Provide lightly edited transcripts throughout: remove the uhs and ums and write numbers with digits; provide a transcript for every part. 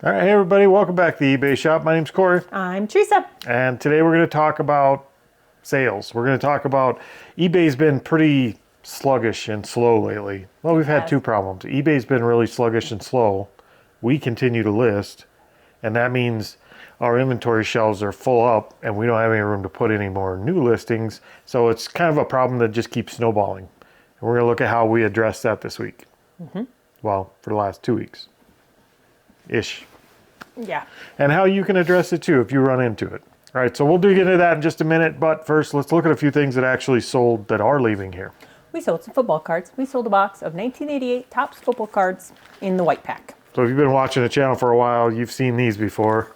All right, hey everybody, welcome back to the eBay shop. My name's Corey. I'm Teresa. And today we're going to talk about sales. We're going to talk about eBay's been pretty sluggish and slow lately. Well, we've had two problems. eBay's been really sluggish and slow. We continue to list, and that means our inventory shelves are full up and we don't have any room to put any more new listings. So it's kind of a problem that just keeps snowballing. And we're going to look at how we address that this week. Well, for the last 2 weeks. Ish. Yeah. And how you can address it too if you run into it. All right, so we'll dig into that in just a minute, but first let's look at a few things that actually sold that are leaving here. We sold some football cards. We sold a box of 1988 Topps football cards in the white pack. So if you've been watching the channel for a while, you've seen these before.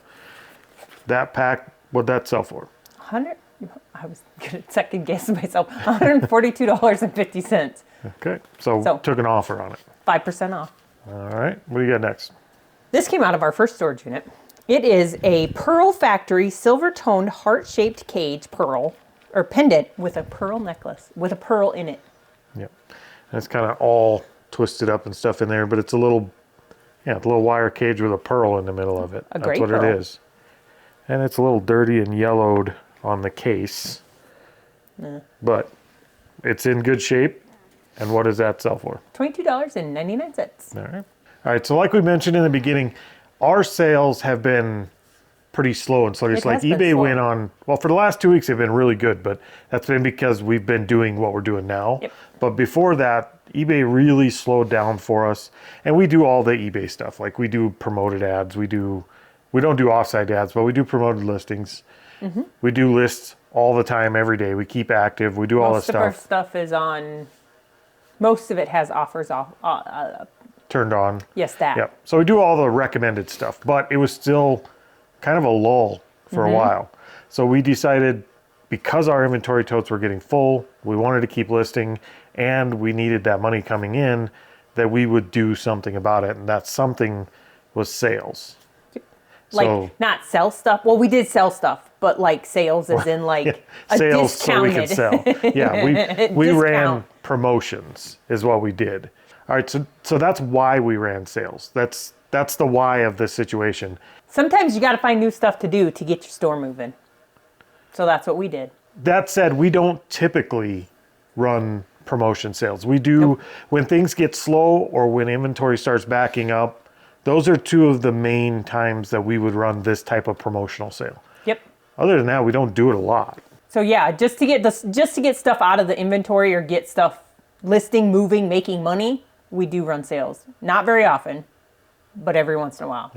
That pack, what'd that sell for? I was going to second guess myself. $142.50. Okay, so took an offer on it. 5% off. All right, what do you got next? This came out of our first storage unit. It is a Pearl Factory silver-toned heart-shaped cage pearl, or pendant with a pearl necklace, with a pearl in it. Yep, and it's kind of all twisted up and stuff in there, but it's a little wire cage with a pearl in the middle of it. That's what it is. And it's a little dirty and yellowed on the case, but it's in good shape. And what does that sell for? $22.99. All right. All right, so like we mentioned in the beginning, our sales have been pretty slow and sluggish. Like eBay went on, well, for the last 2 weeks, they've been really good, but that's been because we've been doing what we're doing now. Yep. But before that, eBay really slowed down for us. And we do all the eBay stuff. Like we do promoted ads. We don't do offsite ads, but we do promoted listings. We do lists all the time, every day. We keep active. We do all this stuff. Most of our stuff is on, most of it has offers off. Turned on. Yes, that. Yep. So we do all the recommended stuff, but it was still kind of a lull for a while. So we decided, because our inventory totes were getting full, we wanted to keep listing, and we needed that money coming in, that we would do something about it. And that something was sales. Like, so, not sell stuff. Well, we did sell stuff, but like sales as in like a sales discounted. so we could sell. Yeah, we ran promotions is what we did. All right, so that's why we ran sales. That's the why of this situation. Sometimes you got to find new stuff to do to get your store moving. So that's what we did. That said, we don't typically run promotion sales. We do when things get slow or when inventory starts backing up. Those are two of the main times that we would run this type of promotional sale. Yep. Other than that, we don't do it a lot. So yeah, just to get stuff out of the inventory or get stuff listing, moving, making money, we do run sales. Not very often, but every once in a while.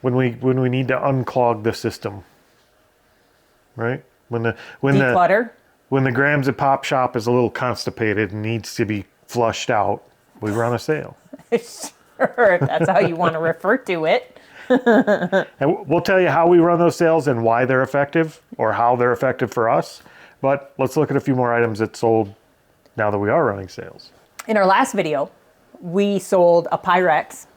When we need to unclog the system, right? When the grams at Pop Shop is a little constipated and needs to be flushed out, we run a sale. Sure, if that's how you want to refer to it. And we'll tell you how we run those sales and why they're effective, or how they're effective for us. But let's look at a few more items that sold now that we are running sales. In our last video, we sold a Pyrex.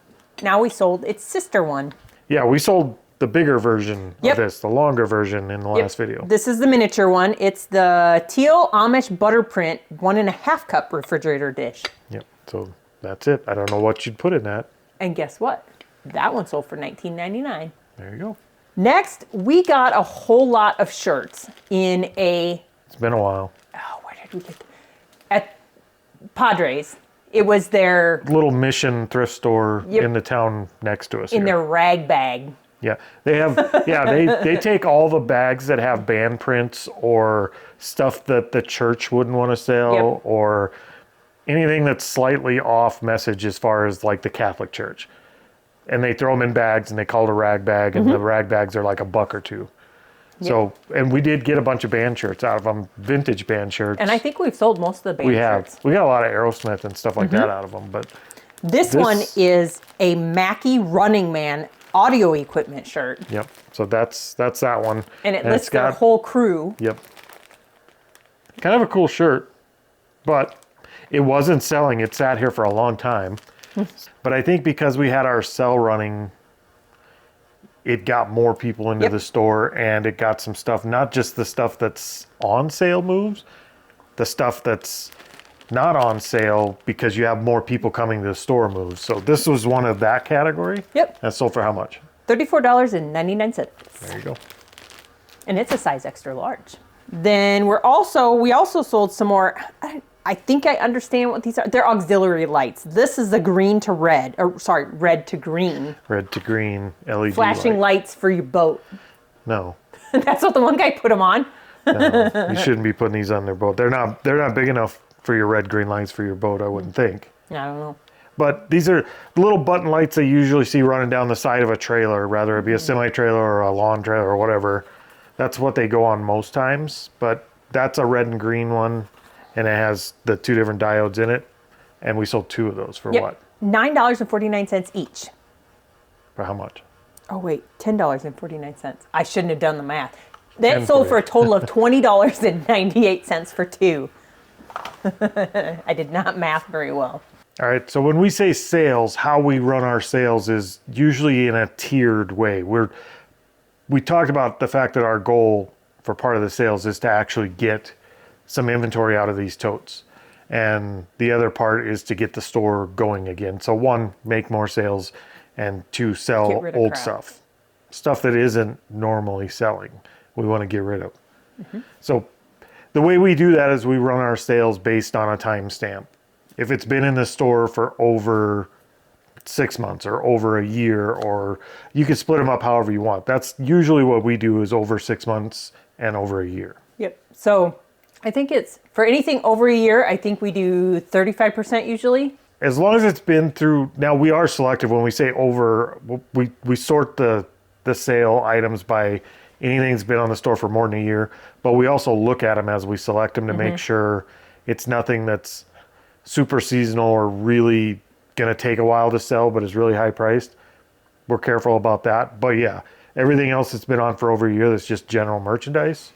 Now we sold its sister one. Yeah, we sold the bigger version of this, the longer version in the last video. This is the miniature one. It's the teal Amish butter print 1.5 cup refrigerator dish. Yep, so that's it. I don't know what you'd put in that. And guess what? That one sold for $19.99. There you go. Next, we got a whole lot of shirts in a... It's been a while. Oh, where did we get... At Padres. It was their... little mission thrift store in the town next to us. In their rag bag. Yeah, they have. They take all the bags that have band prints or stuff that the church wouldn't want to sell, or anything that's slightly off message as far as like the Catholic Church, and they throw them in bags and they call it a rag bag, and the rag bags are like $1 or $2. So, and we did get a bunch of band shirts out of them, vintage band shirts. And I think we've sold most of the band shirts. We got a lot of Aerosmith and stuff like that out of them, but this one is a Mackie Running Man audio equipment shirt. Yep. So that's that one. And it lists their whole crew. Yep. Kind of a cool shirt, but it wasn't selling. It sat here for a long time. But I think because we had our sell running, it got more people into the store, and it got some stuff, not just the stuff that's on sale moves, the stuff that's not on sale because you have more people coming to the store moves. So this was one of that category. Yep. And sold for how much? $34.99. There you go. And it's a size extra large. Then we also sold some more. I think I understand what these are. They're auxiliary lights. This is the green to red, or sorry, red to green. Red to green LED Flashing lights for your boat. No. That's what the one guy put them on. No, you shouldn't be putting these on their boat. They're not big enough for your red green lights for your boat, I wouldn't think. I don't know. But these are little button lights that you usually see running down the side of a trailer, whether it be a semi-trailer or a lawn trailer or whatever. That's what they go on most times, but that's a red and green one, and it has the two different diodes in it, and we sold 2 of those for what? $9.49 each. For how much? Oh wait, $10.49. I shouldn't have done the math. That sold for a total of $20.98 for 2. I did not math very well. All right, so when we say sales, how we run our sales is usually in a tiered way. We talked about the fact that our goal for part of the sales is to actually get some inventory out of these totes. And the other part is to get the store going again. So 1, make more sales, and 2, sell old stuff. Stuff that isn't normally selling, we want to get rid of. So the way we do that is we run our sales based on a timestamp. If it's been in the store for over 6 months or over a year, or you can split them up however you want. That's usually what we do, is over 6 months and over a year. Yep. So I think it's for anything over a year, I think we do 35% usually. As long as it's been through, now we are selective when we say over, we sort the sale items by anything that's been on the store for more than a year, but we also look at them as we select them to make sure it's nothing that's super seasonal or really going to take a while to sell but is really high priced. We're careful about that. But yeah, everything else that's been on for over a year that's just general merchandise,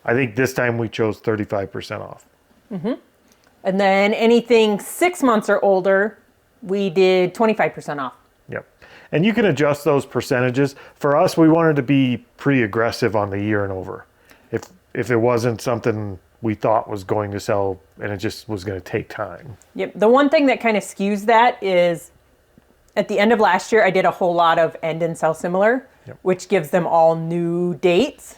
I think this time we chose 35% off. And then anything 6 months or older, we did 25% off. Yep. And you can adjust those percentages. For us, we wanted to be pretty aggressive on the year and over. If it wasn't something we thought was going to sell and it just was going to take time. Yep. The one thing that kind of skews that is at the end of last year, I did a whole lot of end and sell similar, which gives them all new dates.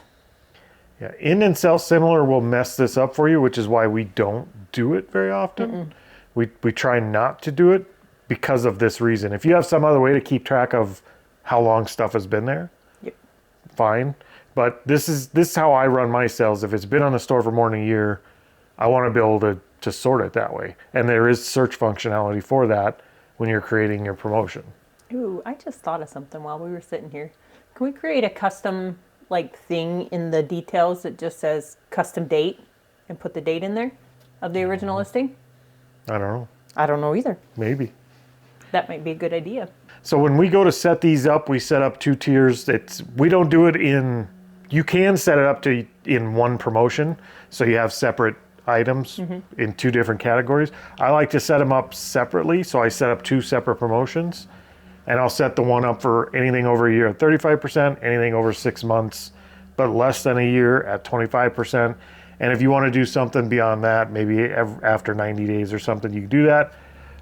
Yeah, end and sell similar will mess this up for you, which is why we don't do it very often. We try not to do it because of this reason. If you have some other way to keep track of how long stuff has been there, fine. But this is how I run my sales. If it's been on the store for more than a year, I want to be able to sort it that way. And there is search functionality for that when you're creating your promotion. Ooh, I just thought of something while we were sitting here. Can we create a custom thing in the details that just says custom date and put the date in there of the original listing? I don't know. I don't know either. Maybe. That might be a good idea. So when we go to set these up, we set up 2 tiers. We don't do it in, you can set it up to in one promotion. So you have separate items in 2 different categories. I like to set them up separately. So I set up 2 separate promotions, and I'll set the one up for anything over a year at 35%, anything over 6 months, but less than a year at 25%. And if you want to do something beyond that, maybe after 90 days or something, you can do that.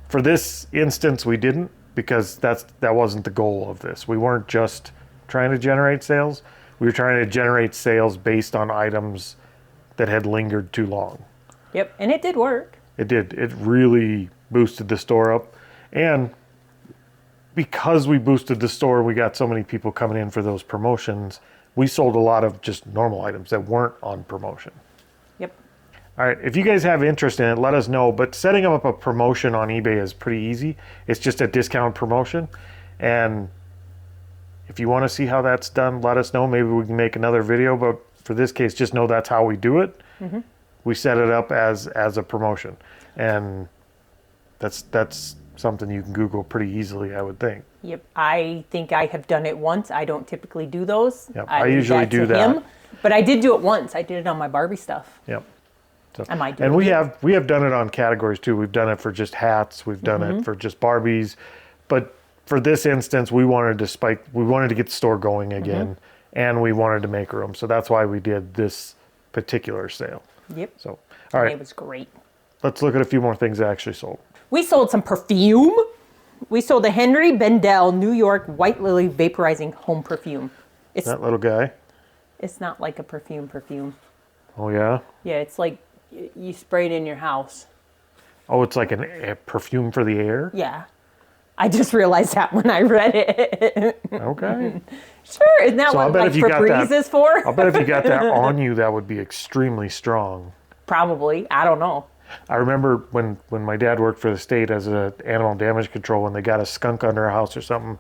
For this instance, we didn't, because that wasn't the goal of this. We weren't just trying to generate sales. We were trying to generate sales based on items that had lingered too long. Yep, and it did work. It did. It really boosted the store up. And because we boosted the store, we got so many people coming in for those promotions, we sold a lot of just normal items that weren't on promotion. Yep. All right, if you guys have interest in it, let us know. But setting up a promotion on eBay is pretty easy. It's just a discount promotion. And if you want to see how that's done, let us know. Maybe we can make another video. But for this case, just know that's how we do it. We set it up as a promotion. And that's something you can Google pretty easily, I would think. Yep. I think I have done it once. I don't typically do those. Yep. I usually do that. But I did do it once. I did it on my Barbie stuff. Yep. So, I might do and it we have done it on categories too. We've done it for just hats. We've done it for just Barbies. But for this instance, we wanted to get the store going again, and we wanted to make room. So that's why we did this particular sale. Yep. So, all right. It was great. Let's look at a few more things that actually sold. We sold some perfume. We sold a Henry Bendel New York White Lily Vaporizing Home Perfume. That little guy. It's not like a perfume. Oh, yeah? Yeah, it's like you spray it in your house. Oh, it's like a perfume for the air? Yeah. I just realized that when I read it. Okay. Sure, isn't that So what like Febreze is for? I'll bet if you got that on you, that would be extremely strong. Probably. I don't know. I remember when my dad worked for the state as an animal damage control, when they got a skunk under a house or something,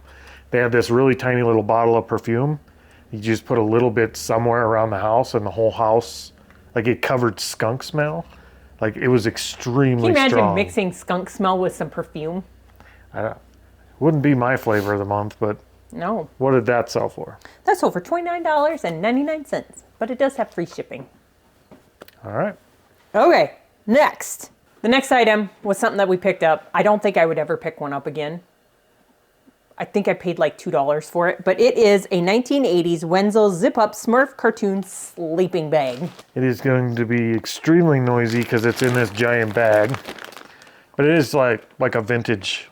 they had this really tiny little bottle of perfume. You just put a little bit somewhere around the house, and the whole house, like it covered skunk smell. Like it was extremely strong. Can you imagine mixing skunk smell with some perfume? Wouldn't be my flavor of the month, but No. what did that sell for? That sold for $29.99, but it does have free shipping. All right. Okay, next. The next item was something that we picked up. I don't think I would ever pick one up again. I think I paid like $2 for it, but it is a 1980s Wenzel zip-up Smurf cartoon sleeping bag. It is going to be extremely noisy because it's in this giant bag, but it is like a vintage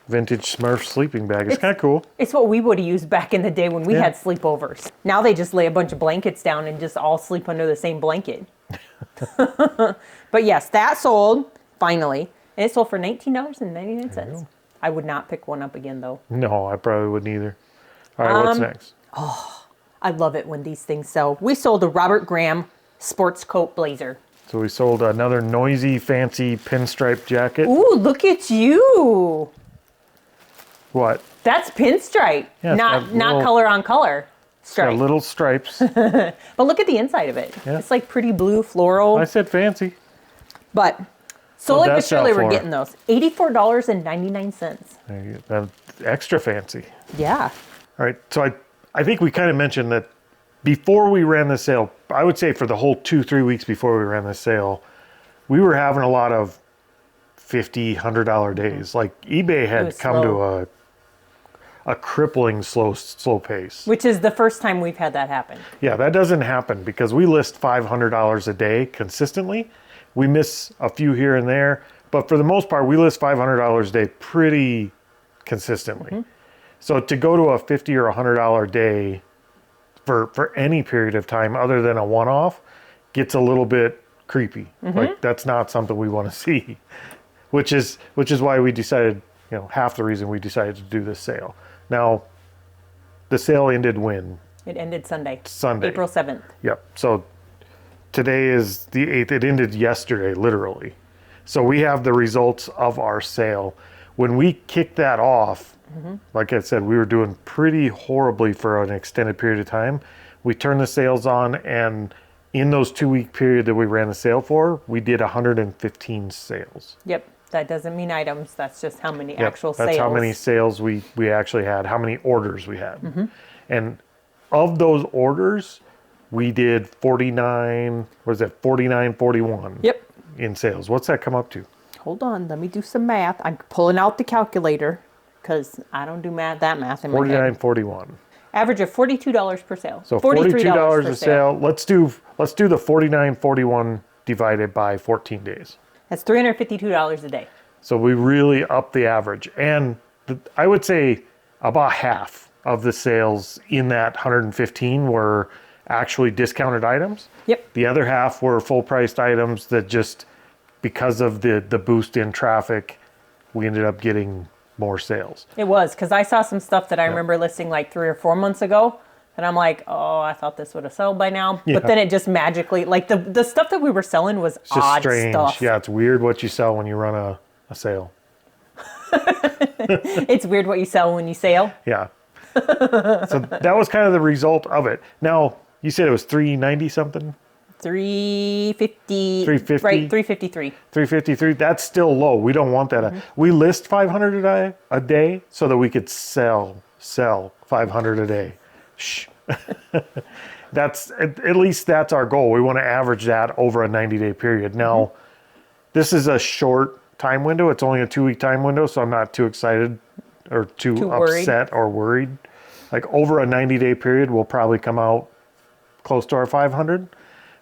Smurf sleeping bag. It's kind of cool. It's what we would have used back in the day when we had sleepovers. Now they just lay a bunch of blankets down and just all sleep under the same blanket. But yes, that sold, finally. And it sold for $19.99. I would not pick one up again, though. No, I probably wouldn't either. All right, what's next? I love it when these things sell. We sold a Robert Graham sports coat blazer. So we sold another noisy, fancy pinstripe jacket. Ooh, look at you. What? That's pinstripe, Yeah, not little, color on color stripe. got little stripes. But look at the inside of it. Yeah. It's like pretty blue floral. I said fancy. But slowly What'd but that sell surely we're for? getting those. $84.99. There you go. Extra fancy. Yeah. All right, so I think we kind of mentioned that before we ran the sale, I would say for the whole 2-3 weeks before we ran the sale, we were having a lot of $50, $100 days. Like eBay It had was come slow. to a crippling slow pace. Which is the first time we've had that happen. Yeah, that doesn't happen because we list $500 a day consistently. We miss a few here and there, but for the most part, we list $500 a day pretty consistently. So to go to a $50 or $100 day for any period of time other than a one-off gets a little bit creepy. Like that's not something we want to see, which is why we decided, half the reason we decided to do this sale. Now, the sale ended when? It ended Sunday. Sunday. April 7th. Yep. So today is the 8th. It ended yesterday, literally. So we have the results of our sale. When we kicked that off, like I said, we were doing pretty horribly for an extended period of time. We turned the sales on, and in those 2-week period that we ran the sale for, we did 115 sales. Yep. That doesn't mean items. That's just how many Yep, actual sales. that's how many sales we actually had, how many orders we had. And of those orders, we did 49.41 Yep. in sales. What's that come up to? Hold on. Let me do some math. I'm pulling out the calculator because I don't do math in my head. 49.41. Average of $42 per sale. So $43 $42 per a sale. Let's do the 49.41 divided by 14 days. That's $352 a day. So we really upped the average. And I would say about half of the sales in that 115 were actually discounted items. Yep. The other half were full priced items that just, because of the boost in traffic, we ended up getting more sales. It was, because I saw some stuff that I remember listing like 3 or 4 months ago. And I'm like, oh, I thought this would have sold by now. Yeah. But then it just magically, like the stuff that we were selling was It's just odd strange. stuff. Yeah, it's weird what you sell when you run a sale. It's weird what you sell when you sale. Yeah. So that was kind of the result of it. Now, you said it was 390 something? 350. 350? Right, 353. 353. That's still low. We don't want that. We list 500 a day so that we could sell 500 a day. Shh. That's at least that's our goal. We want to average that over a 90-day period. Now, this is a short time window. It's only a 2-week time window, so I'm not too excited or too upset or worried. Like over a 90-day period, we'll probably come out close to our 500.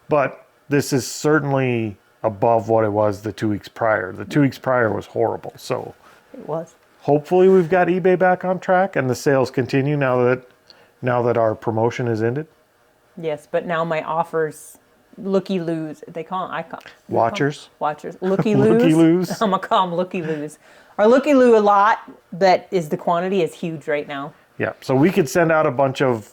But this is certainly above what it was the 2 weeks prior. The 2 weeks prior was horrible. So It was. hopefully we've got eBay back on track and the sales continue now that our promotion is ended. Yes, but now my offers, looky-loos, they call them, Watchers. Watchers. Looky-loos. Looky-loos. I'm going to call them looky-loos. Our looky-loo lot that is the quantity is huge right now. Yeah, so we could send out a bunch of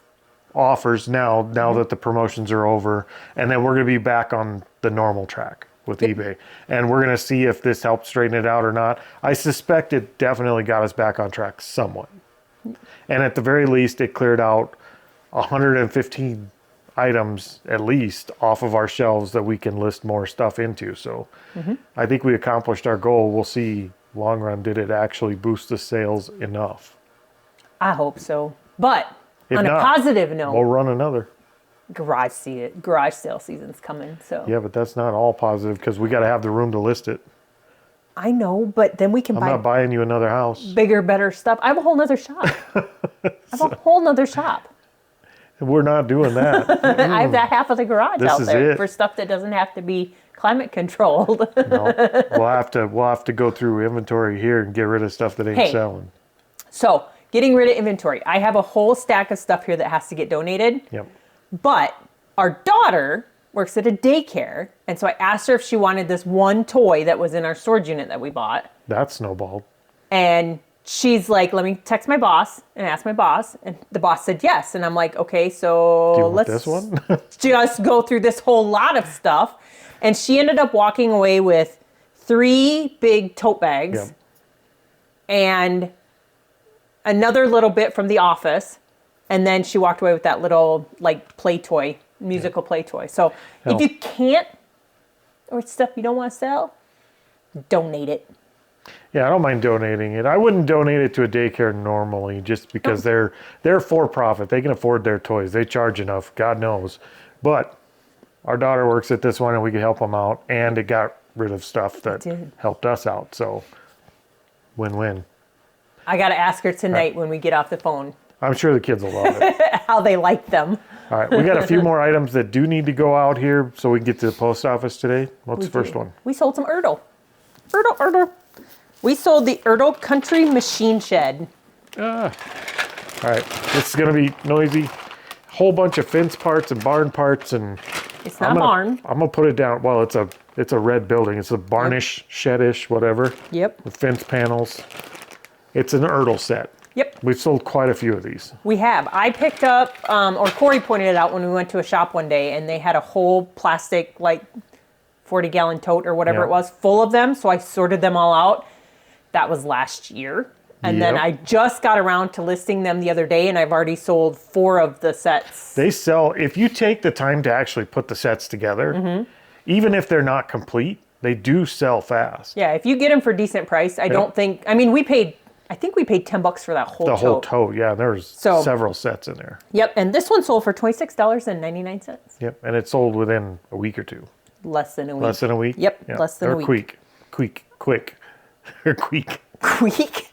offers now that the promotions are over, and then we're going to be back on the normal track with eBay. And we're going to see if this helps straighten it out or not. I suspect it definitely got us back on track somewhat. And at the very least, it cleared out 115 items at least off of our shelves that we can list more stuff into. So I think we accomplished our goal. We'll see long run, did it actually boost the sales enough? I hope so. But If on not, a positive note, we'll run another. garage sale season's coming. So Yeah, but that's not all positive because we got to have the room to list it. I know, but then we can I'm buy not buying you another house. bigger, better stuff. I have a whole nother shop. We're not doing that. I have that half of the garage This out is there it. for stuff that doesn't have to be climate controlled. No, we'll have to go through inventory here and get rid of stuff that ain't Hey. selling. So, getting rid of inventory. I have a whole stack of stuff here that has to get donated. Yep. But our daughter works at a daycare, and so I asked her if she wanted this one toy that was in our storage unit that we bought. That snowballed. And she's like, let me text my boss and ask my boss. And the boss said yes. And I'm like, okay, so Do you want let's this one? just go through this whole lot of stuff. And she ended up walking away with 3 big tote bags Yep. and another little bit from the office. And then she walked away with that little like play toy, musical play toy. So Hell. if you can't, or it's stuff you don't want to sell, donate it. Yeah, I don't mind donating it. I wouldn't donate it to a daycare normally just because they're for profit. They can afford their toys. They charge enough, God knows. But our daughter works at this one and we could help them out, and it got rid of stuff that did. helped us out. So win-win. I got to ask her tonight when we get off the phone I'm sure the kids will love it. how they like them. All right, we got a few more items that do need to go out here so we can get to the post office today. What's the first one? We sold some Ertl. Ertl. We sold the Ertl Country Machine Shed. All right, this is going to be noisy. Whole bunch of fence parts and barn parts, and It's not a barn. I'm gonna put it down. Well, it's a red building. It's a barnish, shedish, whatever. Yep. With fence panels. It's an Ertl set. Yep. We've sold quite a few of these. We have. I picked up, or Corey pointed it out when we went to a shop one day, and they had a whole plastic, like 40-gallon tote or whatever Yeah. it was, full of them. So I sorted them all out. That was last year. And then Yep. I just got around to listing them the other day, and I've already sold 4 of the sets. They sell, if you take the time to actually put the sets together, Mm-hmm. even if they're not complete, they do sell fast. Yeah, if you get them for decent price, I don't think, I mean, I think we paid $10 for that whole The tote. whole tote, yeah, there's So- several sets in there. Yep, and this one sold for $26.99. Yep, and it sold within a week or two. Less than a week. Less than a week? Yep, Yeah. less than a Or week. quick. Or quick. Quick?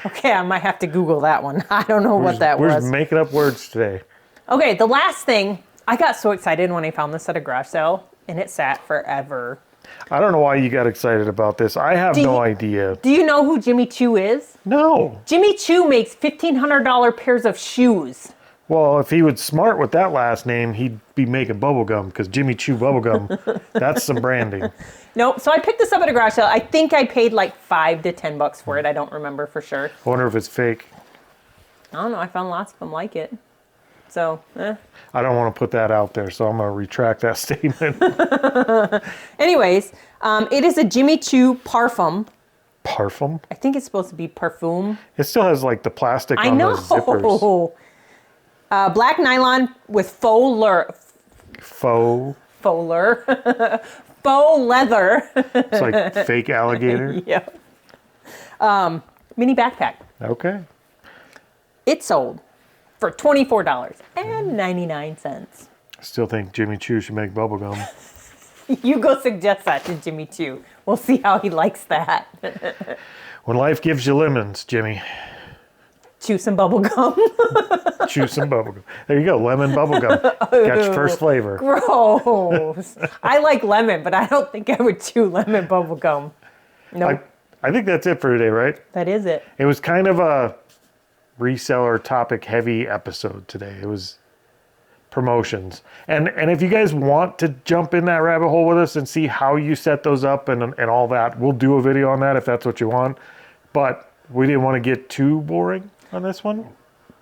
Okay, I might have to Google that one. I don't know what that We're was. just making up words today. Okay, the last thing, I got so excited when I found this at a garage sale, and it sat forever. I don't know why you got excited about this. I have Do no you- idea. Do you know who Jimmy Choo is? No. Jimmy Choo makes $1,500 pairs of shoes. Well, if he was smart with that last name, he'd be making bubblegum because Jimmy Choo bubblegum, that's some branding. Nope, so I picked this up at a garage sale. I think I paid like $5 to $10 for it. I don't remember for sure. I wonder if it's fake. I don't know. I found lots of them like it. So, I don't want to put that out there, so I'm going to retract that statement. Anyways, it is a Jimmy Choo parfum. Parfum? I think it's supposed to be parfum. It still has like the plastic I on know. the zippers. Black nylon with faux Faux. leather. It's like fake alligator. Yeah. Mini backpack. Okay. It sold for $24.99. I still think Jimmy Choo should make bubblegum. You go suggest that to Jimmy Choo. We'll see how he likes that. When life gives you lemons, Jimmy. Chew some bubble gum. Chew some bubble gum. There you go, lemon bubble gum. Got your first flavor. Gross. I like lemon, but I don't think I would chew lemon bubble gum. Nope. I think that's it for today, right? That is it. It was kind of a reseller topic heavy episode today. It was promotions. And if you guys want to jump in that rabbit hole with us and see how you set those up and all that, we'll do a video on that if that's what you want. But we didn't want to get too boring on this one.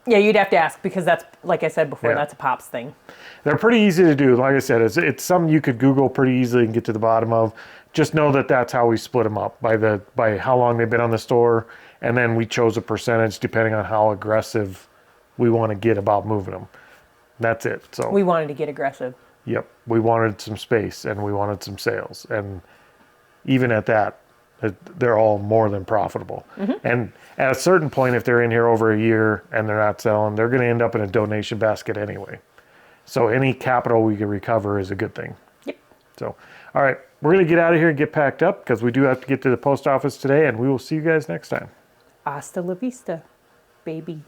Yeah, you'd have to ask because that's, like I said before, Yeah. that's a Pops thing. They're pretty easy to do. Like I said, it's something you could Google pretty easily and get to the bottom of. Just know that that's how we split them up by how long they've been on the store, and then we chose a percentage depending on how aggressive we want to get about moving them. That's it. So We wanted to get aggressive. yep, we wanted some space and we wanted some sales, and even at that, they're all more than profitable. And at a certain point, if they're in here over a year and they're not selling, they're going to end up in a donation basket anyway. So any capital we can recover is a good thing. Yep. So, all right, we're going to get out of here and get packed up because we do have to get to the post office today, and we will see you guys next time. Hasta la vista, baby.